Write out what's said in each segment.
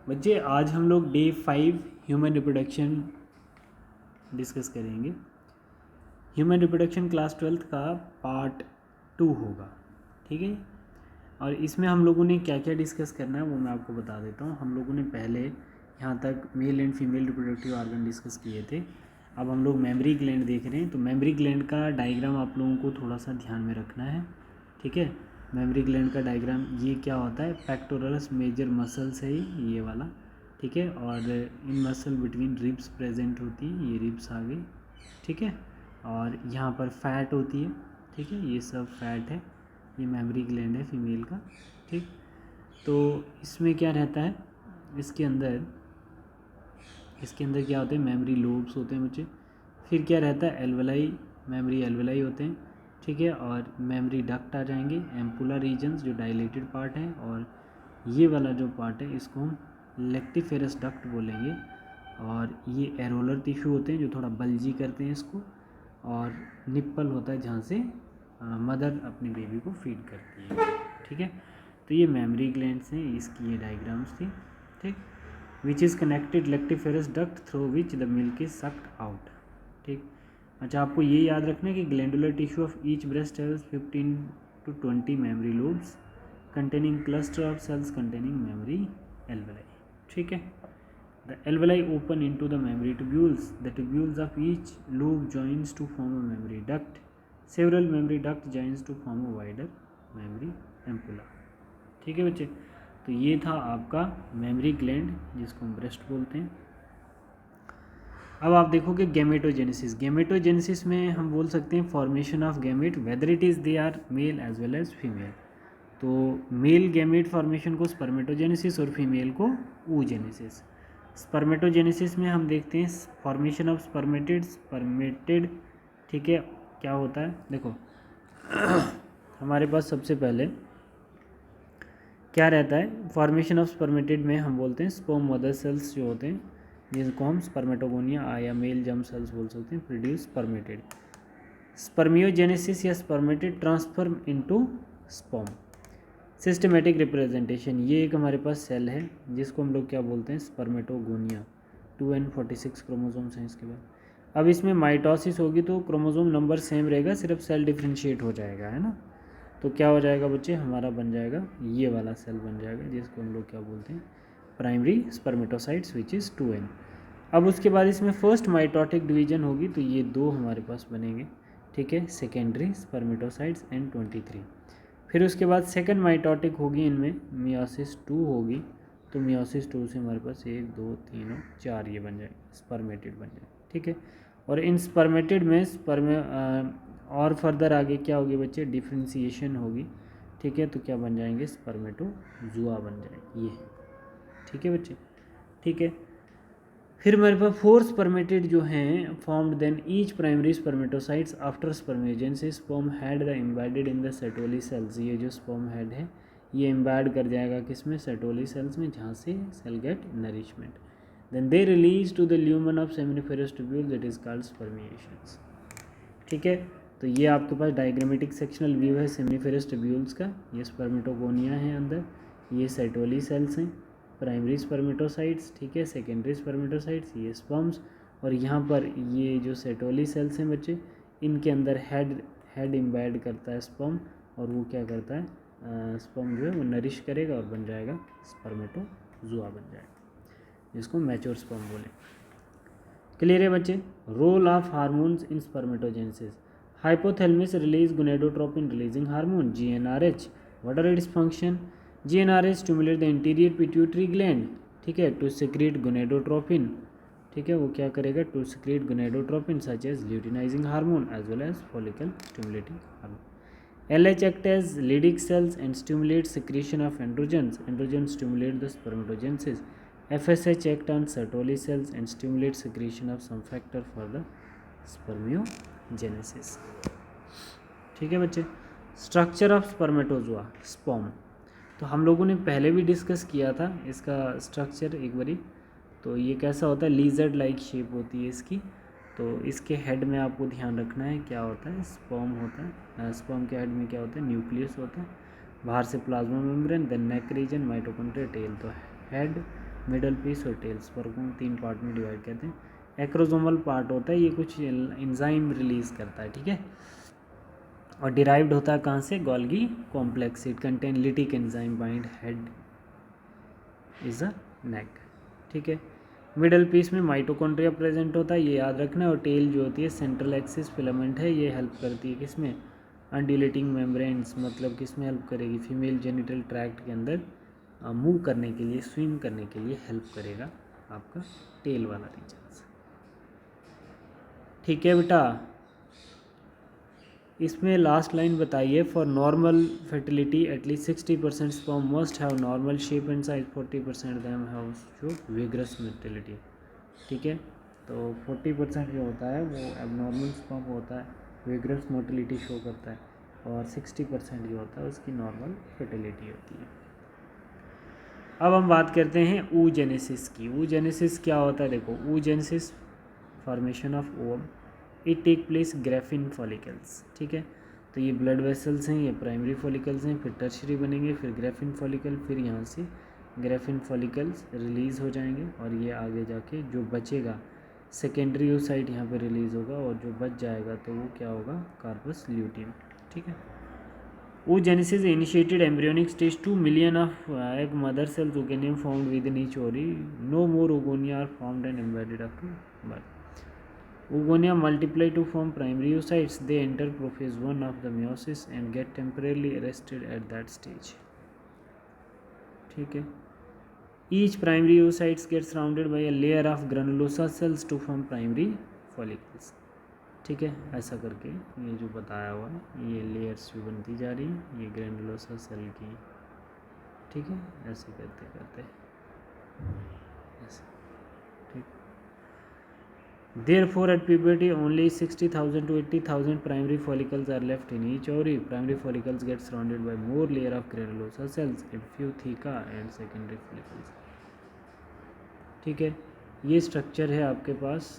बच्चे आज हम लोग डे 5 ह्यूमन रिप्रोडक्शन डिस्कस करेंगे। ह्यूमन रिप्रोडक्शन क्लास 12th का पार्ट 2 होगा, ठीक है। और इसमें हम लोगों ने क्या क्या डिस्कस करना है वो मैं आपको बता देता हूँ। हम लोगों ने पहले यहाँ तक male and female reproductive organ discuss किए थे। अब हम लोग मेमरी ग्लैंड देख रहे हैं, तो मेमरी ग्लैंड का डायग्राम आप लोगों को थोड़ा सा ध्यान में रखना है, ठीक है। मेमरी ग्लैंड का डायग्राम ये क्या होता है, पेक्टोरल्स मेजर मसल्स है ये वाला, ठीक है। और इन मसल बिटवीन रिब्स प्रेजेंट होती है, ये रिब्स आ गई, ठीक है। और यहाँ पर फैट होती है, ठीक है, ये सब फैट है, ये मेमरी ग्लैंड है फीमेल का, ठीक। तो इसमें क्या रहता है, इसके अंदर क्या होते हैं, मेमरी लोब्स होते हैं बच्चे। फिर क्या रहता है, एल्वेलाई, मेमरी एल्वेलाई होते हैं, ठीक है। और मेमरी डक्ट आ जाएंगे, एम्पुला रीजन्स जो डायलेटेड पार्ट है, और ये वाला जो पार्ट है इसको हम लेक्टिफेरस डक्ट बोलेंगे। और ये एरोलर टिश्यू होते हैं जो थोड़ा बल्जी करते हैं इसको, और निप्पल होता है जहाँ से मदर अपनी बेबी को फीड करती है, ठीक है। तो ये मेमरी ग्लैंड्स हैं, इसकी ये डायग्राम्स थी, ठीक। Which is connected lactiferous duct through which the milk is sucked out, ठीक। अच्छा, आपको ये याद रखना है कि glandular tissue of each breast has 15 to 20 memory lobes containing cluster of cells containing memory alveoli, ठीक है। The alveoli open into the memory tubules. The tubules of each lobe joins to form a memory duct. Several memory duct joins to form a wider memory ampulla, ठीक है बच्चे। तो ये था आपका mammary gland जिसको हम ब्रेस्ट बोलते हैं। अब आप देखोगे गैमेटोजेनेसिस। गैमेटोजेनेसिस में हम बोल सकते हैं formation of gamete, whether it is they are male as well as female. तो मेल गैमेट फॉर्मेशन को स्पर्मेटोजेनेसिस और फीमेल को oogenesis। स्पर्मेटोजेनेसिस में हम देखते हैं फॉर्मेशन ऑफ स्पर्मेटेड, ठीक है। क्या होता है देखो हमारे पास सबसे पहले क्या रहता है, फॉर्मेशन ऑफ स्पर्मेटेड में हम बोलते हैं स्पर्म मदर सेल्स जो होते हैं जिनको हम स्पर्मेटोगोनिया या मेल जर्म सेल्स बोल सकते हैं, प्रोड्यूस स्पर्मेटेड। स्पर्मियोजेनेसिस या spermatid transfer into sperm. Systematic representation, ये एक हमारे पास सेल है जिसको हम लोग क्या बोलते हैं, स्पर्मेटोगोनिया। 2n46 क्रोमोसोम्स हैं इसके बाद। अब इसमें माइटोसिस होगी तो क्रोमोसोम नंबर सेम रहेगा, सिर्फ सेल डिफ्रेंशिएट हो जाएगा, है ना। तो क्या हो जाएगा बच्चे, हमारा बन जाएगा ये वाला सेल बन जाएगा जिसको हम लोग क्या बोलते हैं, primary spermatocytes which is 2n। अब उसके बाद इसमें फर्स्ट माइटोटिक डिवीजन होगी तो ये दो हमारे पास बनेंगे, ठीक है, सेकेंडरी स्पर्मेटोसाइट्स एंड 23। फिर उसके बाद सेकंड माइटोटिक होगी, इनमें मियोसिस 2 होगी, तो मियोसिस 2 से हमारे पास 1 2 3 और 4 ये बन जाएंगे, स्पर्मेटेड बन जाएंगे, ठीक है। और इन स्पर्मेटेड में और फर्दर आगे क्या होगी बच्चे, डिफ्रेंसिएशन होगी, ठीक है। तो क्या बन जाएंगे, स्पर्मेटोजुआ बन जाएंगे ये, ठीक है बच्चे, ठीक है। फिर हमारे पास 4 स्पर्मेटेड जो हैं formed then each primary spermatocytes after spermiogenesis sperm head the embedded in the Sertoli cells. ये जो स्पर्म हेड है ये एम्बेड कर जाएगा किसमें, सेटोली सेल्स में, जहाँ से cell get nourishment. Then they release to the lumen of seminiferous tubule that is called spermiations, ठीक है। तो ये आपके पास डायग्रामेटिक सेक्शनल व्यू है सेमिनिफेरस ट्यूब्यूल्स का। ये स्पर्मेटोगोनिया है अंदर, ये सेटोली सेल्स हैं, प्राइमरी स्पर्मेटोसाइट्स, ठीक है, सेकेंडरी स्पर्मेटोसाइट्स, ये स्पर्म्स। और यहाँ पर ये जो सेटोली सेल्स हैं बच्चे, इनके अंदर हेड इम्बैड करता है स्पर्म, और वो क्या करता है, स्पर्म जो है वो नरिश करेगा और बन जाएगा स्पर्मेटोजुआ बन जाएगा, जिसको मैच्योर स्पर्म बोले। क्लियर है बच्चे। Role of hormones in spermatogenesis. Hypothalamus release gonadotropin releasing hormone GnRH। What are its function, GnRH stimulate the interior pituitary gland, ठीक है, टू सिक्रीट गोनेडोट्रोपिन, ठीक है। वो क्या करेगा, to secrete gonadotropin such as luteinizing hormone as well as follicle stimulating hormone. LH act as Leydig cells and stimulate secretion of androgens. Androgens stimulate the spermatogenesis. FSH act on Sertoli cells and stimulate secretion of some factor for the spermiogenesis, ठीक है बच्चे। Structure of spermatozoa, sperm, तो हम लोगों ने पहले भी discuss किया था इसका स्ट्रक्चर एक बारी। तो ये कैसा होता है, लीजर्ड लाइक शेप होती है इसकी। तो इसके हेड में आपको ध्यान रखना है क्या होता है, स्पर्म होता है। स्पर्म के हेड में क्या होता है, न्यूक्लियस होता है, बाहर से plasma membrane, then neck region, mitochondria, tail. तो हेड मिडल पीस और टेल। स्पर्म को 3 पार्ट में डिवाइड करते हैं। एक्रोसोमल पार्ट होता है, ये कुछ एंजाइम रिलीज करता है, ठीक है, और डिराइव्ड होता है कहाँ से, Golgi complex. It contain lytic enzyme bind head is a neck, ठीक है। मिडल पीस में माइटोकॉन्ड्रिया प्रेजेंट होता है, ये याद रखना। और टेल जो होती है सेंट्रल एक्सिस फिलामेंट है, ये हेल्प करती है किसमें, अनड्यूलेटिंग मेम्ब्रेन्स, मतलब किसमें हेल्प करेगी, फीमेल जेनिटल ट्रैक्ट के अंदर मूव करने के लिए, स्विम करने के लिए हेल्प करेगा आपका टेल वाला रीजन, ठीक है बेटा। इसमें लास्ट लाइन बताइए, for normal fertility at least 60% sperm must have normal shape and size, 40% them have जो विग्रस मोटिलिटी, ठीक है। तो 40% जो होता है वो एबनॉर्मल स्पर्म होता है, विग्रस मोटिलिटी शो करता है, और 60% जो होता है उसकी नॉर्मल फर्टिलिटी होती है। अब हम बात करते हैं oogenesis की। oogenesis क्या होता है, देखो, oogenesis formation of ovum, it take place graafian follicles, ठीक है। तो ये ब्लड वेसल्स हैं, ये प्राइमरी फॉलिकल्स हैं, फिर टर्शरी बनेंगे, फिर ग्रेफिन फॉलिकल, फिर यहाँ से ग्रेफिन फॉलिकल्स रिलीज़ हो जाएंगे, और ये आगे जाके जो बचेगा सेकेंडरी oocyte यहाँ पे रिलीज़ होगा, और जो बच जाएगा तो वो क्या होगा, कार्पस ल्यूटियम, ठीक है। oogenesis initiated embryonic stage 2 million of egg mother cells ooganium formed within each ovary. No more oogonia are formed and embedded up to birth. Oogonia multiply to form primary oocytes. They enter prophase 1 of the meiosis and get temporarily arrested at that stage. ठीक है। Each primary oocytes gets surrounded by a layer of granulosa cells to form primary follicles. ठीक है, ऐसा करके ये जो बताया हुआ है ये लेयर्स भी बनती जा रही है, ये ग्रैनुलोसा सेल की, ठीक है, ऐसे करते करते ऐसे, ठीक। Therefore at puberty only 60,000 to 80,000 primary follicles are left in each ovary. Primary follicles get surrounded by more layer of granulosa cells and few theca and secondary follicles, ठीक है। ये स्ट्रक्चर है आपके पास,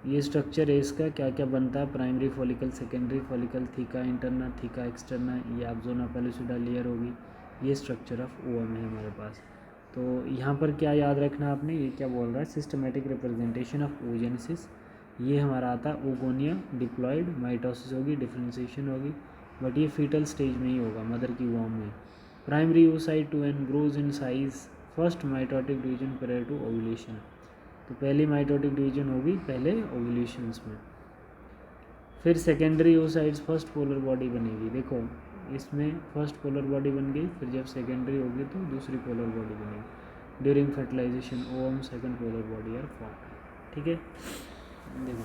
ये स्ट्रक्चर है इसका, क्या क्या बनता है, primary follicle, secondary follicle, theca interna, theca externa, ये आप जोना पेलुसिडा लेयर होगी, ये स्ट्रक्चर ऑफ ओवम है हमारे पास। तो यहाँ पर क्या याद रखना आपने, ये क्या बोल रहा है, सिस्टमेटिक रिप्रेजेंटेशन ऑफ oogenesis, ये हमारा आता है oogonia डिप्लॉयड, माइटोसिस होगी, डिफ्रेंशिएशन होगी, बट ये फीटल स्टेज में ही होगा, मदर की वॉर्म में। Primary oocyte to and grows in size, first mitotic division prior to ovulation, तो पहली माइटोटिक डिवीजन होगी पहले ओव्यूलेशंस में, फिर secondary oocytes first polar body बनेगी, देखो इसमें फर्स्ट पोलर बॉडी बन गई, फिर जब सेकेंडरी होगी तो दूसरी पोलर बॉडी बनेगी, during fertilization ovum second polar body are form, ठीक है। देखो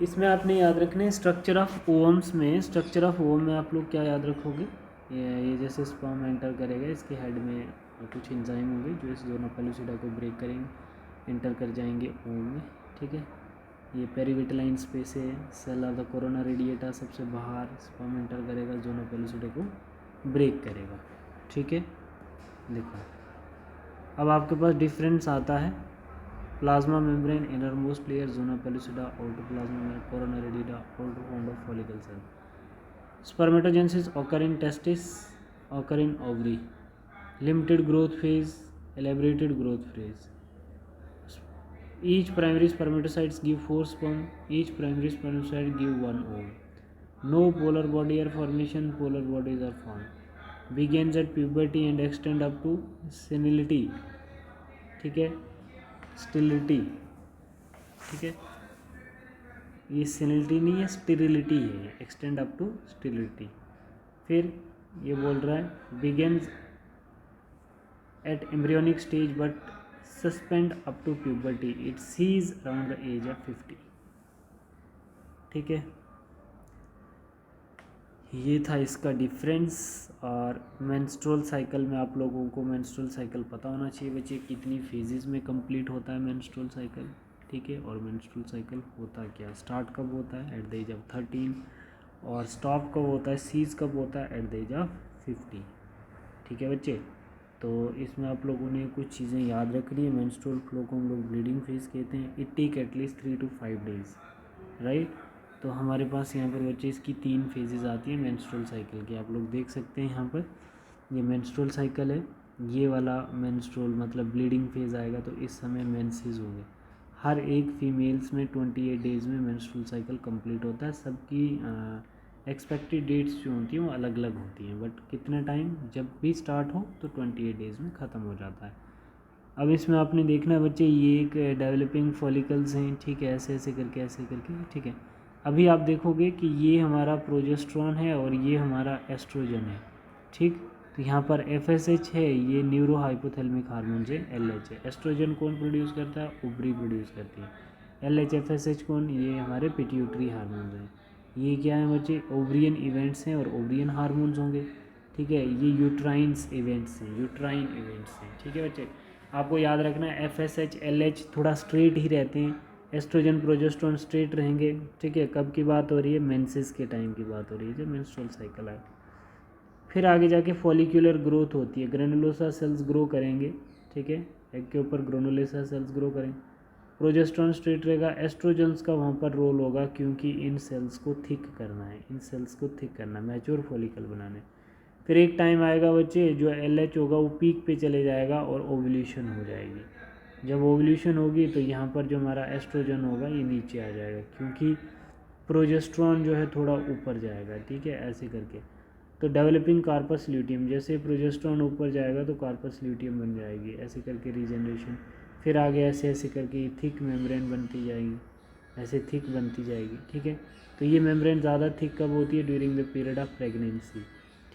इसमें आपने याद रखना है स्ट्रक्चर ऑफ ओवम्स में, स्ट्रक्चर ऑफ ओवम में आप लोग क्या याद रखोगे, ये जैसे स्पर्म एंटर करेगा इसके हेड में कुछ एंजाइम होंगे जो इस जोना पेलुसिडा को ब्रेक करेंगे, एंटर कर जाएंगे ओवम में, ठीक है। ये पेरिविटलाइन स्पेस है, cell of the corona radiata सबसे बाहर, स्पर्म एंटर करेगा जोना पेलुसिडा को ब्रेक करेगा, ठीक है। देखो अब आपके पास डिफरेंस आता है, plasma membrane, inner most layer, zona pellucida, outer plasma, corona radiata, outer found of follicle cell. Spermatogenesis occur in testis, occur in ovary. Limited growth phase, elaborated growth phase. Each primary spermatocytes give 4 sperm. Each primary spermatocyte give 1 ovum. No polar body or formation. Polar bodies are formed. Begins at puberty and extend up to senility. ठीक है, sterility, ठीक है, ये सेनिलिटी नहीं है, sterility है, extend up to sterility. फिर ये बोल रहा है begins at embryonic stage but suspend up to puberty, it cease around the age of 50, ठीक है। ये था इसका डिफरेंस। और मेंस्ट्रुअल साइकिल में आप लोगों को मेंस्ट्रुअल साइकिल पता होना चाहिए बच्चे, कितनी फेजेस में कंप्लीट होता है मेंस्ट्रुअल साइकिल, ठीक है। और मेंस्ट्रुअल साइकिल होता क्या, स्टार्ट कब होता है, एट द एज ऑफ 13, और स्टॉप कब होता है, सीज कब होता है, एट द एज ऑफ 50, ठीक है बच्चे। तो इसमें आप लोगों ने कुछ चीज़ें याद रखनी है। मेंस्ट्रुअल फ्लो को हम लोग ब्लीडिंग फेज कहते हैं, it take at least 3 to 5 days, right. तो हमारे पास यहाँ पर बच्चे इसकी 3 फेजेस आती हैं मेंस्ट्रुअल साइकिल की, आप लोग देख सकते हैं यहाँ पर, ये मेंस्ट्रुअल साइकिल है, ये वाला मेंस्ट्रुअल मतलब ब्लीडिंग फेज़ आएगा तो इस समय मेंसेस होंगे। हर एक फीमेल्स में 28 डेज़ में मेंस्ट्रुअल साइकिल कंप्लीट होता है। सबकी एक्सपेक्टेड डेट्स जो होती हैं वो अलग अलग होती हैं, बट कितना टाइम जब भी स्टार्ट हो तो 28 डेज़ में ख़त्म हो जाता है। अब इसमें आपने देखना है बच्चे, ये एक डेवलपिंग फॉलिकल्स हैं, ठीक है, ऐसे ऐसे करके, ठीक है। अभी आप देखोगे कि ये हमारा प्रोजेस्टेरॉन है और ये हमारा एस्ट्रोजन है, ठीक। तो यहाँ पर FSH है, ये न्यूरो हाइपोथैलेमिक हार्मोन है, LH है। एस्ट्रोजन कौन प्रोड्यूस करता है? ओवरी प्रोड्यूस करती है। LH FSH कौन? ये हमारे पिट्यूटरी हार्मोन हैं। ये क्या है बच्चे? ओवरियन इवेंट्स हैं और ओवरियन हार्मोन्स होंगे, ठीक है। ये यूट्राइंस इवेंट्स हैं, यूट्राइन इवेंट्स हैं, ठीक है बच्चे। आपको याद रखना है FSH LH थोड़ा स्ट्रेट ही रहते हैं, एस्ट्रोजन प्रोजेस्टेरॉन स्ट्रेट रहेंगे, ठीक है। कब की बात हो रही है? मेंसेस के टाइम की बात हो रही है, जब मेंस्ट्रुअल साइकिल आए। फिर आगे जाके फॉलिक्यूलर ग्रोथ होती है, ग्रेनुलोसा सेल्स ग्रो करेंगे, ठीक है। एग के ऊपर ग्रेनुलोसा सेल्स ग्रो करेंगे। प्रोजेस्टेरॉन स्ट्रेट रहेगा, एस्ट्रोजन्स का वहाँ पर रोल होगा क्योंकि इन सेल्स को थिक करना है, इन सेल्स को थिक करना है, मैच्योर फॉलिकल बनाने। फिर एक टाइम आएगा बच्चे जो LH होगा वो पीक पे चले जाएगा और ओवुलेशन हो जाएगी। जब ओवुलेशन होगी तो यहाँ पर जो हमारा एस्ट्रोजन होगा ये नीचे आ जाएगा क्योंकि प्रोजेस्टेरॉन जो है थोड़ा ऊपर जाएगा, ठीक है, ऐसे करके। तो डेवलपिंग कार्पस ल्यूटियम, जैसे प्रोजेस्टेरॉन ऊपर जाएगा तो कार्पस ल्यूटियम बन जाएगी, ऐसे करके रीजनरेशन। फिर आगे ऐसे ऐसे करके थिक मेम्ब्रेन बनती जाएगी, ऐसे थिक बनती जाएगी, ठीक है। तो ये मेम्ब्रेन ज़्यादा थिक कब होती है? During the period of pregnancy,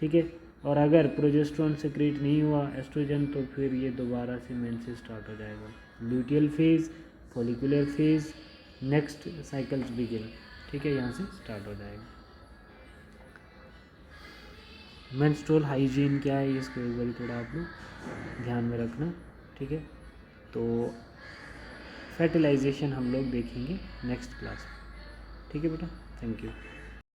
ठीक है। और अगर प्रोजेस्टेरॉन सेक्रेट नहीं हुआ एस्ट्रोजन तो फिर ये दोबारा से मेंसेस स्टार्ट हो जाएगा। Luteal phase, follicular phase, next cycles begin, ठीक है, यहाँ से स्टार्ट हो जाएगा। मेंस्ट्रुअल हाइजीन क्या है इसको एक बार थोड़ा आप लोग ध्यान में रखना, ठीक है। तो फर्टिलाइजेशन हम लोग देखेंगे नेक्स्ट क्लास में, ठीक है बेटा। Thank you.